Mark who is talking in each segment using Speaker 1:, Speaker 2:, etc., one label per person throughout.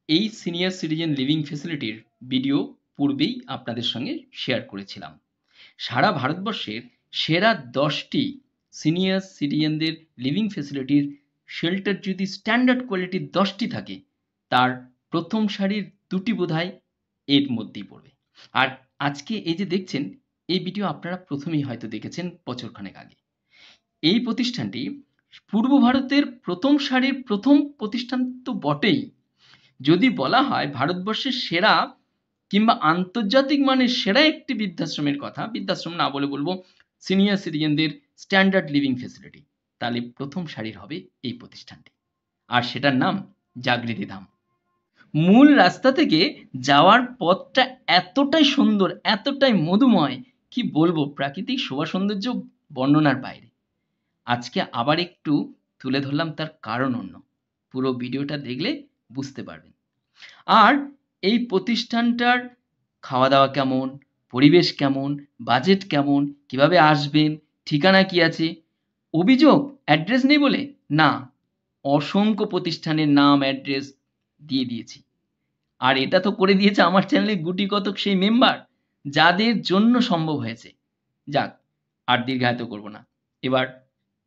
Speaker 1: এই senior citizen living ফেসিলিটির video পূর্বেই আপনাদের সঙ্গে শেয়ার করেছিলাম। সারা ভারতবর্ষের সেরা 10টি সিনিয়র সিটিজেনদের লিভিং ফেসিলিটির শেল্টার যদি স্ট্যান্ডার্ড কোয়ালিটির 10টি থাকে, তার প্রথম সারির 2টি বোধহয় এর মধ্যেই পড়বে। আর আজকে এই যে দেখছেন, এই ভিডিও আপনারা প্রথমেই হয়তো দেখেছেন বছরখানেক আগে। এই প্রতিষ্ঠানটি পূর্ব ভারতের প্রথম সারির প্রথম প্রতিষ্ঠান তো বটেই, যদি বলা হয় ভারতবর্ষের সেরা কিংবা আন্তর্জাতিক মানের সেরা একটি বৃদ্ধাশ্রমের কথা, বৃদ্ধাশ্রম না বলে বলবো সিনিয়র সিটিজেনদের স্ট্যান্ডার্ড লিভিং ফেসিলিটি, তাহলে প্রথম সারির হবে এই প্রতিষ্ঠানটি। আর সেটার নাম জাগৃতি ধাম। মূল রাস্তা থেকে যাওয়ার পথটা এতটাই সুন্দর, এতটাই মধুময়, কি বলবো, প্রাকৃতিক শোভা সৌন্দর্য বর্ণনার বাইরে। আজকে আবার একটু তুলে ধরলাম, তার কারণ অন্য, পুরো ভিডিওটা দেখলে বুঝতে পারবেন। আর এই প্রতিষ্ঠানটার খাওয়া দাওয়া কেমন, পরিবেশ কেমন, বাজেট কেমন, কিভাবে আসবেন, ঠিকানা কি আছে, অভিযোগ অ্যাড্রেস নেই বলে না, অসংখ্য প্রতিষ্ঠানের নাম অ্যাড্রেস দিয়ে দিয়েছি। আর এটা তো করে দিয়েছে আমার চ্যানেলে গুটি কতক সেই মেম্বার, যাদের জন্য সম্ভব হয়েছে। যাক, আর দীর্ঘায়িত করব না। এবার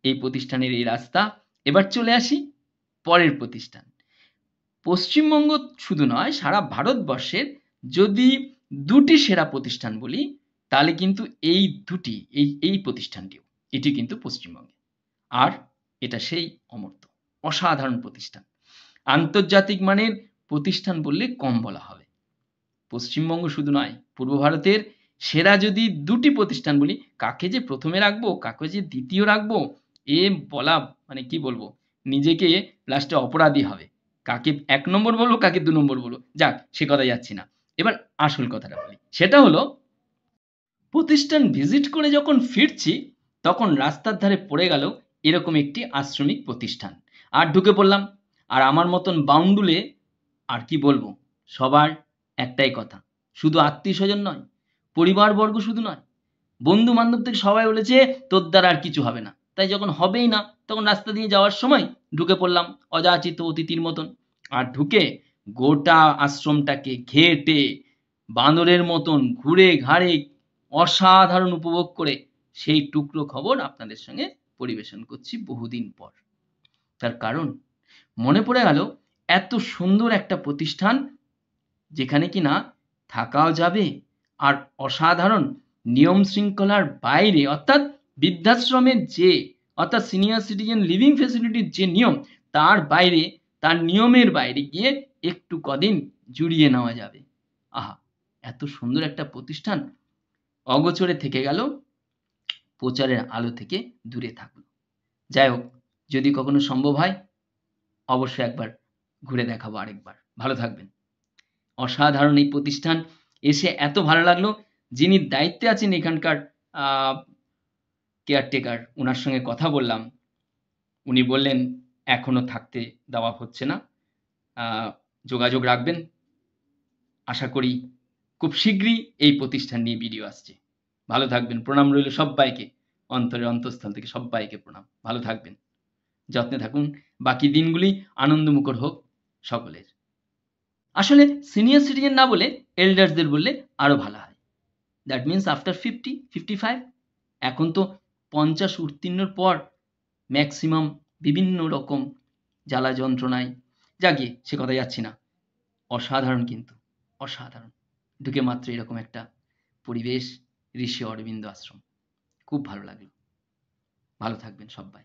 Speaker 1: এই প্রতিষ্ঠানের এই রাস্তা, এবার চলে আসি পরের প্রতিষ্ঠান। পশ্চিমবঙ্গ শুধু নয়, সারা ভারতবর্ষের যদি 2টি সেরা প্রতিষ্ঠান বলি, তাহলে কিন্তু এই 2টি, এই প্রতিষ্ঠানটিও, এটি কিন্তু পশ্চিমবঙ্গে। আর এটা সেই অমর্ত্য, অসাধারণ প্রতিষ্ঠান। আন্তর্জাতিক মানের প্রতিষ্ঠান বললে কম বলা হবে। পশ্চিমবঙ্গ শুধু নয়, পূর্ব ভারতের সেরা যদি 2টি প্রতিষ্ঠান বলি, কাকে যে প্রথমে রাখবো, কাকে যে দ্বিতীয় রাখবো, এ বলা মানে কি বলবো, নিজেকে লাস্টে অপরাধী হবে। কাকে 1 নম্বর বলবো, কাকে 2 নম্বর বলবো, যাক সে কথা যাচ্ছি না। এবার আসল কথাটা বলি, সেটা হলো প্রতিষ্ঠান ভিজিট করে যখন ফিরছি, তখন রাস্তার ধারে পড়ে গেল এরকম একটি আশ্রমিক প্রতিষ্ঠান। আর ঢুকে পড়লাম। আর আমার মতন বাউন্ডুলে, আর কি বলবো, সবার একটাই কথা, শুধু আত্মীয় স্বজন নয়, পরিবারবর্গ শুধু নয়, বন্ধু বান্ধব থেকে সবাই বলেছে তোর দ্বারা আর কিছু হবে না। তাই যখন হবেই না, তখন রাস্তা দিয়ে যাওয়ার সময় ঢুকে পড়লাম অযাচিত অতিথির মতন। আর ঢুকে গোটা আশ্রমটাকে ঘেঁটে বানরের মতন ঘুরে ঘাড়ে অসাধারণ উপভোগ করে সেই টুকরো খবর আপনাদের সঙ্গে পরিবেশন করছি বহুদিন পর। তার কারণ মনে পড়ে গেল, এত সুন্দর একটা প্রতিষ্ঠান যেখানে কিনা থাকাও যাবে, আর অসাধারণ নিয়ম শৃঙ্খলার বাইরে, অর্থাৎ বৃদ্ধাশ্রমের যে, অর্থাৎ সিনিয়র সিটিজেন লিভিং ফেসিলিটির যে নিয়ম, তার বাইরে, তার নিয়মের বাইরে গিয়ে একটু কদিন জুড়িয়ে নেওয়া যাবে। আহা, এত সুন্দর একটা প্রতিষ্ঠান অগোচরে থেকে গেল, প্রচারের আলো থেকে দূরে থাকলো। যাই হোক, যদি কখনো সম্ভব হয় অবশ্যই একবার ঘুরে দেখাবো আরেকবার। ভালো থাকবেন। অসাধারণ এই প্রতিষ্ঠান, এসে এত ভালো লাগলো। যিনি দায়িত্বে আছেন এখানকার কেয়ারটেকার, ওনার সঙ্গে কথা বললাম। উনি বললেন এখনো থাকতে দেওয়া হচ্ছে না, যোগাযোগ রাখবেন। আশা করি খুব শীঘ্রই এই প্রতিষ্ঠান নিয়ে ভিডিও আসছে। ভালো থাকবেন। প্রণাম রইল সব্বাইকে, অন্তরের অন্তঃস্থল থেকে সব্বাইকে প্রণাম। ভালো থাকবেন, যত্নে থাকুন। বাকি দিনগুলি আনন্দমুখর হোক সকলের। আসলে সিনিয়র সিটিজেন না বলে এল্ডার্সদের বললে আরো ভালো হয়। That means after 50, 55। এখন তো 50 উত্তীর্ণর পর ম্যাক্সিমাম বিভিন্ন রকম জ্বালা যন্ত্রণায়, জাগিয়ে সে কথা যাচ্ছি না। অসাধারণ, কিন্তু অসাধারণ। ঢুকে মাত্র এরকম একটা পরিবেশ, ঋষি অরবিন্দ আশ্রম, খুব ভালো লাগলো। ভালো থাকবেন সব্বাই।